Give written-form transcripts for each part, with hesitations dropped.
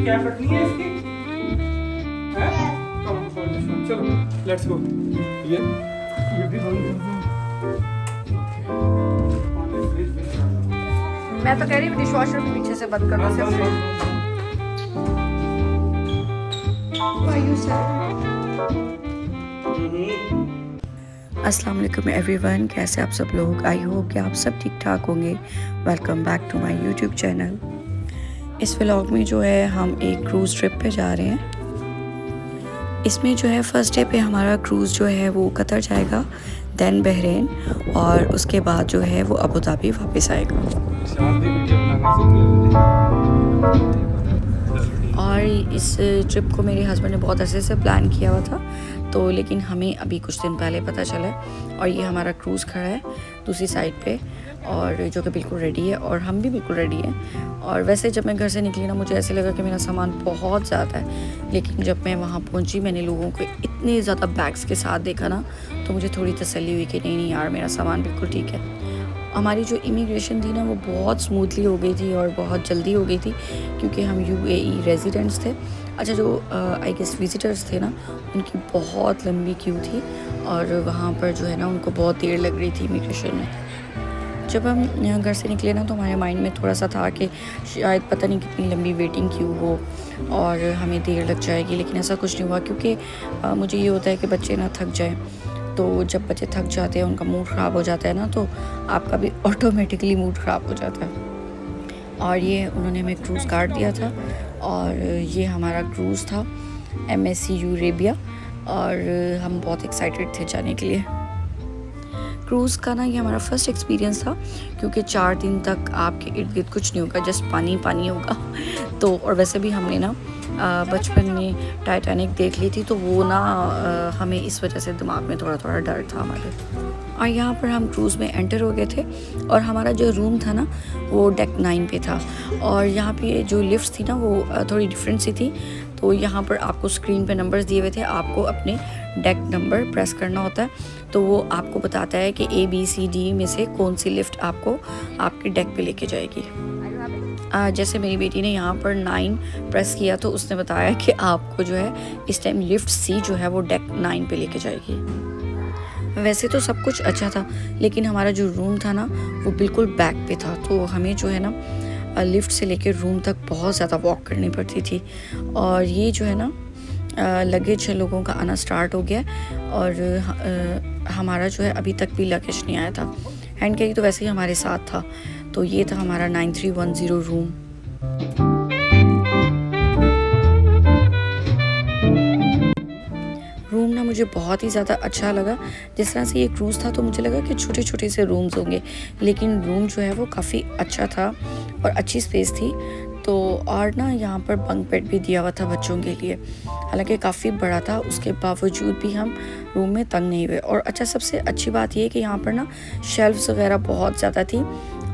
Cap रखनी है इसकी है? चलो लेट्स गो। ये भी मैं तो कह रही हूँ डिशवॉशर भी पीछे से बंद कर दो सिर्फ। अस्सलाम वालेकुम एवरीवन, कैसे आप सब लोग? आई होप कि आप सब ठीक ठाक होंगे। Welcome back to my YouTube channel. इस व्लॉग में जो है हम एक क्रूज़ ट्रिप पे जा रहे हैं। इसमें जो है फर्स्ट डे पे हमारा क्रूज़ जो है वो कतर जाएगा, देन बहरीन, और उसके बाद जो है वो अबू धाबी वापस आएगा। और इस ट्रिप को मेरे हस्बैंड ने बहुत अच्छे से प्लान किया हुआ था, तो लेकिन हमें अभी कुछ दिन पहले पता चला। और ये हमारा क्रूज़ खड़ा है दूसरी साइड पे, और जो कि बिल्कुल रेडी है, और हम भी बिल्कुल रेडी हैं। और वैसे जब मैं घर से निकली ना, मुझे ऐसे लगा कि मेरा सामान बहुत ज़्यादा है, लेकिन जब मैं वहाँ पहुँची मैंने लोगों को इतने ज़्यादा बैग्स के साथ देखा ना, तो मुझे थोड़ी तसल्ली हुई कि नहीं यार, मेरा सामान बिल्कुल ठीक है। हमारी जो इमिग्रेशन थी ना वो बहुत स्मूथली हो गई थी और बहुत जल्दी हो गई थी, क्योंकि हम UAE रेजिडेंट्स थे। अच्छा, जो आई गेस विजिटर्स थे ना, उनकी बहुत लंबी क्यू थी, और वहाँ पर जो है ना उनको बहुत देर लग रही थी इमिग्रेशन में। जब हम घर से निकले ना, तो हमारे माइंड में थोड़ा सा था कि शायद पता नहीं कितनी लंबी वेटिंग क्यू हो और हमें देर लग जाएगी, लेकिन ऐसा कुछ नहीं हुआ। क्योंकि मुझे ये होता है कि बच्चे ना थक जाएँ, तो जब बच्चे थक जाते हैं, उनका मूड ख़राब हो जाता है ना, तो आपका भी ऑटोमेटिकली मूड ख़राब हो जाता है। और ये उन्होंने हमें क्रूज़ कार्ड दिया था, और ये हमारा क्रूज़ था MSC यूरेबिया, और हम बहुत एक्साइटेड थे जाने के लिए। क्रूज़ का ना ये हमारा फर्स्ट एक्सपीरियंस था, क्योंकि 4 दिन तक आपके इर्द गिर्द कुछ नहीं होगा, जस्ट पानी पानी होगा। तो और वैसे भी हमने ना बचपन में टाइटैनिक देख ली थी, तो वो ना हमें इस वजह से दिमाग में थोड़ा थोड़ा डर था हमारे। और यहाँ पर हम क्रूज़ में एंटर हो गए थे, और हमारा जो रूम था ना वो डेक 9 पे था। और यहाँ पे जो लिफ्ट थी ना वो थोड़ी डिफरेंट सी थी। तो यहाँ पर आपको स्क्रीन पे नंबर्स दिए हुए थे, आपको अपने डेक नंबर प्रेस करना होता है, तो वो आपको बताता है कि ABCD में से कौन सी लिफ्ट आपको आपके डेक पे लेके जाएगी। जैसे मेरी बेटी ने यहाँ पर 9 प्रेस किया, तो उसने बताया कि आपको जो है इस टाइम लिफ्ट C जो है वो डेक 9 पे लेके जाएगी। वैसे तो सब कुछ अच्छा था, लेकिन हमारा जो रूम था ना वो बिल्कुल बैक पे था, तो हमें जो है ना लिफ्ट से लेकर रूम तक बहुत ज़्यादा वॉक करनी पड़ती थी। और ये जो है ना लगेज लोगों का आना स्टार्ट हो गया, और हमारा जो है अभी तक भी लगेज नहीं आया था। हैंड कैरी तो वैसे ही हमारे साथ था। तो ये था हमारा 9310 रूम। रूम ना मुझे बहुत ही ज़्यादा अच्छा लगा। जिस तरह से ये क्रूज़ था, तो मुझे लगा कि छोटे छोटे से रूम्स होंगे, लेकिन रूम जो है वो काफ़ी अच्छा था और अच्छी स्पेस थी। तो और ना यहाँ पर बंक बेड भी दिया हुआ था बच्चों के लिए, हालांकि काफ़ी बड़ा था, उसके बावजूद भी हम रूम में तंग नहीं हुए। और अच्छा, सबसे अच्छी बात ये है कि यहाँ पर ना शेल्फ्स वगैरह बहुत ज़्यादा थी,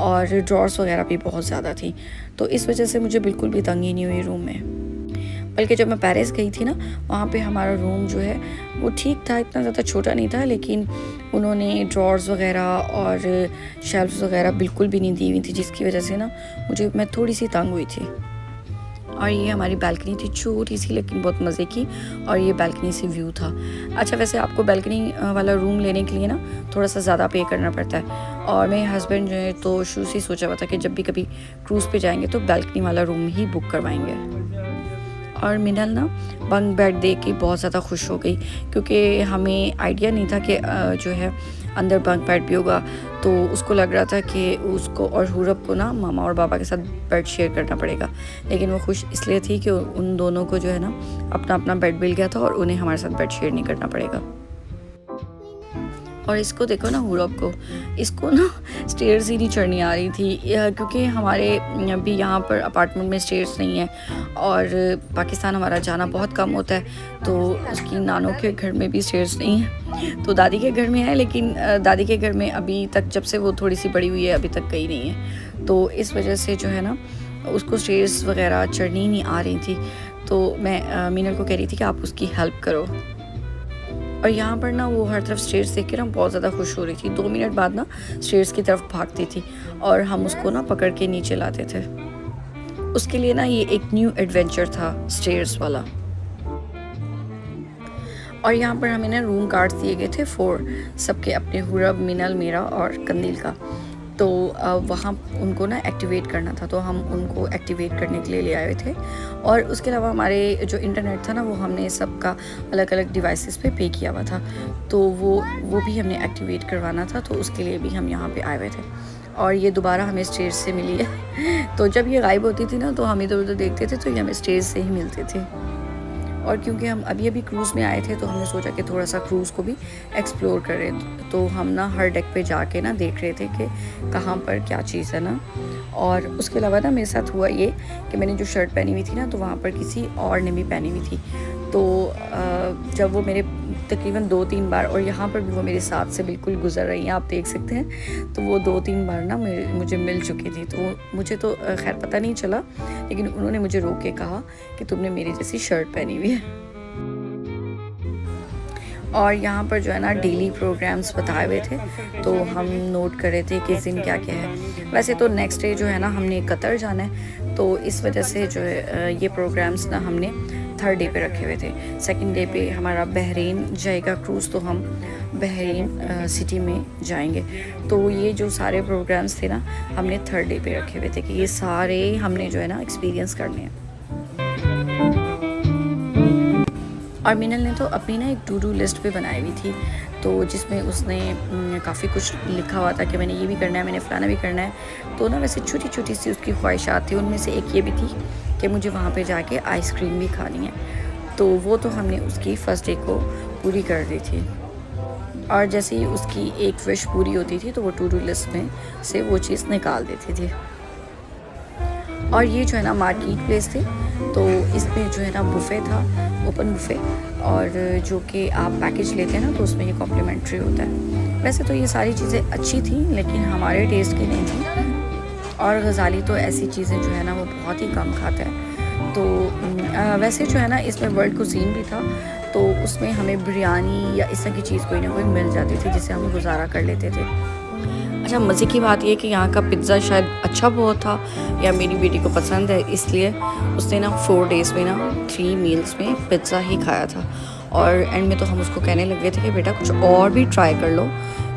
और ड्रॉर्स वगैरह भी बहुत ज़्यादा थी, तो इस वजह से मुझे बिल्कुल भी तंगी नहीं हुई रूम में। बल्कि जब मैं पेरिस गई थी ना, वहाँ पे हमारा रूम जो है वो ठीक था, इतना ज़्यादा छोटा नहीं था, लेकिन उन्होंने ड्रॉर्स वगैरह और शेल्फ्स वगैरह बिल्कुल भी नहीं दी हुई थी, जिसकी वजह से ना मैं थोड़ी सी तंग हुई थी। और ये हमारी बालकनी थी, छोटी सी लेकिन बहुत मज़े की, और ये बालकनी से व्यू था। अच्छा, वैसे आपको बालकनी वाला रूम लेने के लिए ना थोड़ा सा ज़्यादा पे करना पड़ता है, और मेरे हस्बैंड जो है तो शुरू से सोचा हुआ था कि जब भी कभी क्रूज़ पे जाएंगे तो बालकनी वाला रूम ही बुक करवाएंगे। और मिनल ना बंक बेड देख के बहुत ज़्यादा खुश हो गई, क्योंकि हमें आइडिया नहीं था कि जो है अंदर बंक बेड भी होगा। तो उसको लग रहा था कि उसको और हुरब को ना मामा और पापा के साथ बेड शेयर करना पड़ेगा, लेकिन वो खुश इसलिए थी कि उन दोनों को जो है ना अपना अपना बेड मिल गया था, और उन्हें हमारे साथ बेड शेयर नहीं करना पड़ेगा। और इसको देखो ना, हुरब को, इसको ना स्टेयर्स ही नहीं चढ़नी आ रही थी, क्योंकि हमारे अभी यहाँ पर अपार्टमेंट में स्टेयर्स नहीं है, और पाकिस्तान हमारा जाना बहुत कम होता है, तो उसकी नानों के घर में भी स्टेयर्स नहीं है। तो दादी के घर में है, लेकिन दादी के घर में अभी तक, जब से वो थोड़ी सी बड़ी हुई है, अभी तक गई नहीं है, तो इस वजह से जो है ना उसको स्टेयर्स वगैरह चढ़नी ही नहीं आ रही थी। तो मैं मीनल को कह रही थी कि आप उसकी हेल्प करो। और यहाँ पर ना वो हर तरफ स्टेयर्स देख के ना बहुत ज़्यादा खुश हो रही थी। 2 मिनट बाद ना स्टेयर्स की तरफ भागती थी, और हम उसको ना पकड़ के नीचे लाते थे। उसके लिए ना ये एक न्यू एडवेंचर था स्टेयर्स वाला। और यहाँ पर हमें ना रूम कार्ड्स दिए गए थे 4 सबके, अपने हुरब, मिनल, मेरा और कंदील का। तो वहाँ उनको ना एक्टिवेट करना था, तो हम उनको एक्टिवेट करने के लिए ले आए थे। और उसके अलावा हमारे जो इंटरनेट था ना वो हमने सबका अलग अलग डिवाइसेस पे पे किया हुआ था, तो वो भी हमने एक्टिवेट करवाना था, तो उसके लिए भी हम यहाँ पे आए हुए थे। और ये दोबारा हमें स्टेज से मिली है। तो जब ये गायब होती थी ना तो हम इधर उधर देखते थे, तो ये हमें स्टेज से ही मिलते थे। और क्योंकि हम अभी अभी क्रूज़ में आए थे तो हमने सोचा कि थोड़ा सा क्रूज़ को भी एक्सप्लोर करें। तो हम ना हर डेक पे जाके ना देख रहे थे कि कहाँ पर क्या चीज़ है ना। और उसके अलावा ना मेरे साथ हुआ ये कि मैंने जो शर्ट पहनी हुई थी ना तो वहाँ पर किसी और ने भी पहनी हुई थी। तो जब वो मेरे तकरीबन 2-3 बार, और यहाँ पर भी वो मेरे साथ से बिल्कुल गुजर रही हैं, आप देख सकते हैं। तो वो 2-3 बार ना मुझे मिल चुकी थी। तो मुझे तो खैर पता नहीं चला, लेकिन उन्होंने मुझे रोक के कहा कि तुमने मेरी जैसी शर्ट पहनी हुई है। और यहाँ पर जो है ना डेली प्रोग्राम्स बताए हुए थे, तो हम नोट कर रहे थे कि दिन क्या क्या है। वैसे तो नेक्स्ट डे जो है ना हमने कतर जाना है, तो इस वजह से जो है ये प्रोग्राम्स ना हमने 3rd डे पे रखे हुए थे। 2nd डे पे हमारा बहरीन जाएगा क्रूज़, तो हम बहरीन सिटी में जाएंगे। तो ये जो सारे प्रोग्राम्स थे ना हमने 3rd डे पे रखे हुए थे कि ये सारे हमने जो है ना एक्सपीरियंस करने हैं। और मिनल ने तो अपनी ना एक टू डू लिस्ट पे बनाई हुई थी, तो जिसमें उसने काफ़ी कुछ लिखा हुआ था कि मैंने ये भी करना है, मैंने फलाना भी करना है। तो ना वैसे छोटी छोटी सी उसकी ख्वाहिशात थी, उनमें से एक ये भी थी कि मुझे वहाँ पे जाके आइसक्रीम भी खानी है। तो वो तो हमने उसकी फ़र्स्ट डे को पूरी कर दी थी। और जैसे ही उसकी एक विश पूरी होती थी तो वो टू डू लिस्ट में से वो चीज़ निकाल देती थी। और ये जो है ना मार्केट प्लेस थी, तो इसमें जो है ना बुफ़े था, ओपन बुफ़े, और जो कि आप पैकेज लेते हैं ना तो उसमें ये कॉम्प्लीमेंट्री होता है। वैसे तो ये सारी चीज़ें अच्छी थी, लेकिन हमारे टेस्ट की नहीं थी। और गज़ाली तो ऐसी चीज़ें जो है ना वो बहुत ही कम खाता है। तो वैसे जो है ना इसमें वर्ल्ड कुज़ीन भी था, तो उसमें हमें बिरयानी या इस तरह की चीज़ कोई ना कोई मिल जाती थी जिससे हम गुजारा कर लेते थे। अच्छा, मज़े की बात ये कि यहाँ का पिज़्ज़ा शायद अच्छा बहुत था, या मेरी बेटी को पसंद है, इसलिए उसने ना 4 डेज़ में ना 3 मील्स में पिज़्ज़ा ही खाया था। और एंड में तो हम उसको कहने लगे थे कि बेटा कुछ और भी ट्राई कर लो,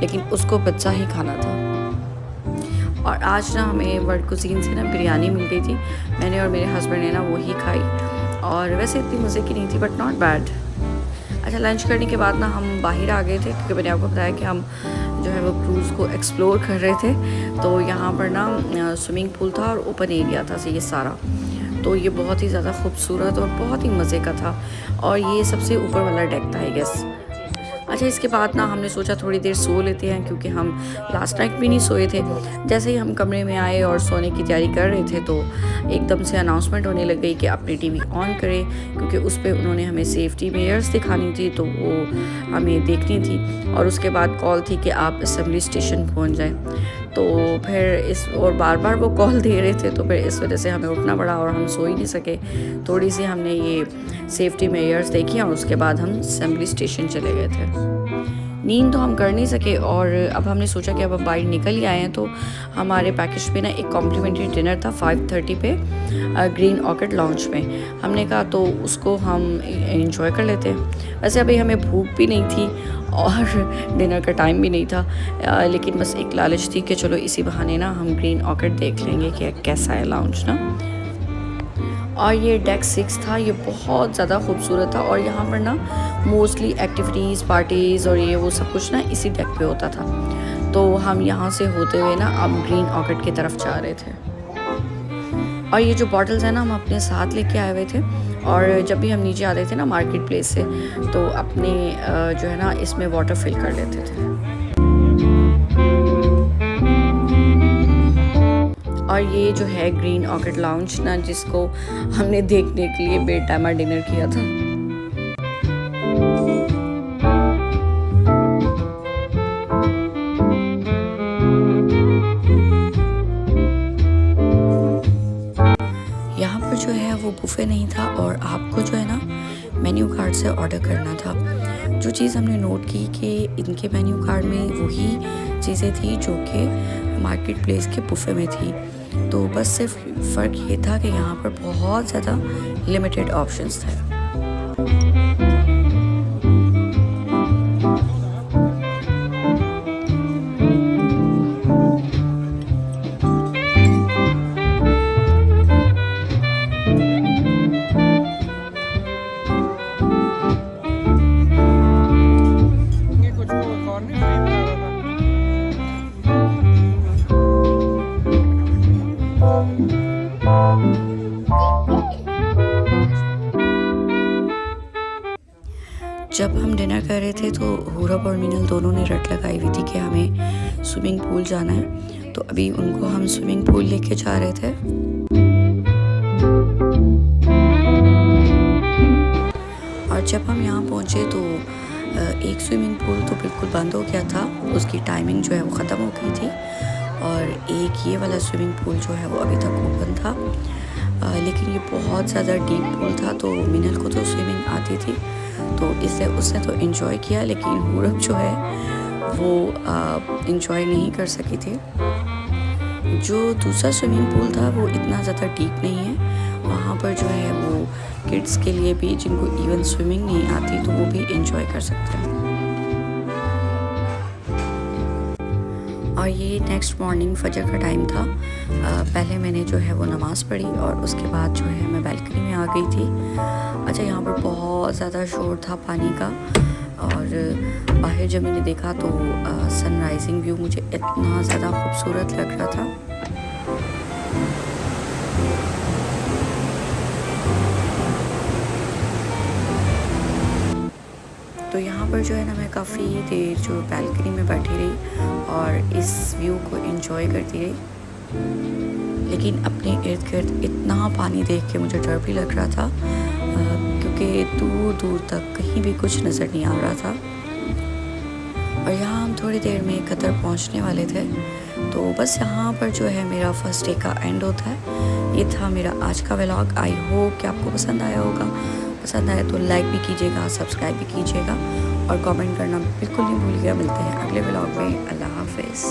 लेकिन उसको पिज़्ज़ा ही खाना था। और आज ना हमें वर्ल्ड कुज़ीन से ना बिरयानी मिल गई थी, मैंने और मेरे हस्बैंड ने ना वो ही खाई, और वैसे इतनी मज़े की नहीं थी, बट नॉट बैड। अच्छा, लंच करने के बाद ना हम बाहर आ गए थे, क्योंकि मैंने आपको बताया कि हम जो है वो क्रूज़ को एक्सप्लोर कर रहे थे। तो यहाँ पर ना स्विमिंग पूल था और ओपन एरिया था ये सारा, तो ये बहुत ही ज़्यादा खूबसूरत और बहुत ही मज़े का था। और ये सबसे ऊपर वाला डेक था आई गेस। अच्छा, इसके बाद ना हमने सोचा थोड़ी देर सो लेते हैं, क्योंकि हम लास्ट नाइट भी नहीं सोए थे। जैसे ही हम कमरे में आए और सोने की तैयारी कर रहे थे, तो एकदम से अनाउंसमेंट होने लग गई कि अपनी टीवी ऑन करें, क्योंकि उस पर उन्होंने हमें सेफ्टी मेयर्स दिखानी थी, तो वो हमें देखनी थी। और उसके बाद कॉल थी कि आप असेंबली स्टेशन पहुंच जाएं। तो फिर और बार बार वो कॉल दे रहे थे, तो फिर इस वजह से हमें उठना पड़ा और हम सो ही नहीं सके। थोड़ी सी हमने ये सेफ्टी मेयर्स देखी और उसके बाद हम असेंबली स्टेशन चले गए थे। नींद तो हम कर नहीं सके, और अब हमने सोचा कि अब हम बाहर निकल ही आए हैं, तो हमारे पैकेज पे ना एक कॉम्प्लीमेंट्री डिनर था 5:30 पे ग्रीन ऑर्किड लॉन्च में। हमने कहा तो उसको हम एंजॉय कर लेते हैं। वैसे अभी हमें भूख भी नहीं थी और डिनर का टाइम भी नहीं था, लेकिन बस एक लालच थी कि चलो इसी बहाने ना हम ग्रीन ऑर्किड देख लेंगे कि कैसा है लॉन्च ना। और ये डेक 6 था, ये बहुत ज़्यादा खूबसूरत था। और यहाँ पर ना मोस्टली एक्टिविटीज़, पार्टीज़ और ये वो सब कुछ ना इसी डेक पे होता था। तो हम यहाँ से होते हुए ना अब ग्रीन ऑर्किड की तरफ जा रहे थे। और ये जो बॉटल्स हैं ना हम अपने साथ लेके आए हुए थे, और जब भी हम नीचे आते थे ना मार्केट प्लेस से, तो अपने जो है ना इसमें वाटर फिल कर लेते थे। और ये जो है ग्रीन ऑर्किड लाउंज ना, जिसको हमने देखने के लिए बेड टाइमर डिनर किया था। यहाँ पर जो है वो बुफे नहीं था, और आपको जो है ना मेन्यू कार्ड से ऑर्डर करना था। जो चीज़ हमने नोट की कि इनके मेन्यू कार्ड में वही चीज़ें थी जो कि मार्केट प्लेस के बुफे में थी। तो बस सिर्फ फ़र्क ये था कि यहाँ पर बहुत ज़्यादा लिमिटेड ऑप्शंस थे। ये कुछ को और नहीं सही बता रहा जब हम डिनर कर रहे थे तो हुरब और मिनल दोनों ने रट लगाई हुई थी कि हमें स्विमिंग पूल जाना है, तो अभी उनको हम स्विमिंग पूल लेके जा रहे थे। और जब हम यहाँ पहुँचे तो एक स्विमिंग पूल तो बिल्कुल बंद हो गया था, उसकी टाइमिंग जो है वो ख़त्म हो गई थी, और एक ये वाला स्विमिंग पूल जो है वो अभी तक ओपन था। लेकिन ये बहुत ज़्यादा डीप पूल था, तो मिनल को तो स्विमिंग आती थी तो इसलिए उसने तो इन्जॉय किया, लेकिन हुरब जो है वो इन्जॉय नहीं कर सकी थी। जो दूसरा स्विमिंग पूल था वो इतना ज़्यादा डीप नहीं है, वहाँ पर जो है वो किड्स के लिए भी, जिनको इवन स्विमिंग नहीं आती तो वो भी इन्जॉय कर सकते हैं। और ये नेक्स्ट मॉर्निंग फजर का टाइम था। पहले मैंने जो है वो नमाज़ पढ़ी और उसके बाद जो है मैं बालकनी में आ गई थी। अच्छा, यहाँ पर बहुत ज़्यादा शोर था पानी का, और बाहर जब मैंने देखा तो सनराइजिंग व्यू मुझे इतना ज़्यादा खूबसूरत लग रहा था। तो यहाँ पर जो है ना मैं काफ़ी देर जो बालकनी में बैठी रही और इस व्यू को एंजॉय करती रही, लेकिन अपने इर्द गिर्द इतना पानी देख के मुझे डर भी लग रहा था, क्योंकि दूर दूर तक कहीं भी कुछ नज़र नहीं आ रहा था। और यहाँ हम थोड़ी देर में कतर पहुँचने वाले थे, तो बस यहाँ पर जो है मेरा फर्स्ट डे का एंड होता है। ये था मेरा आज का व्लॉग। आई होप कि आपको पसंद आया होगा। पसंद आया तो लाइक भी कीजिएगा, सब्सक्राइब भी कीजिएगा और कमेंट करना बिल्कुल नहीं भूलिएगा। मिलते हैं अगले व्लॉग में। अल्लाह हाफिज़।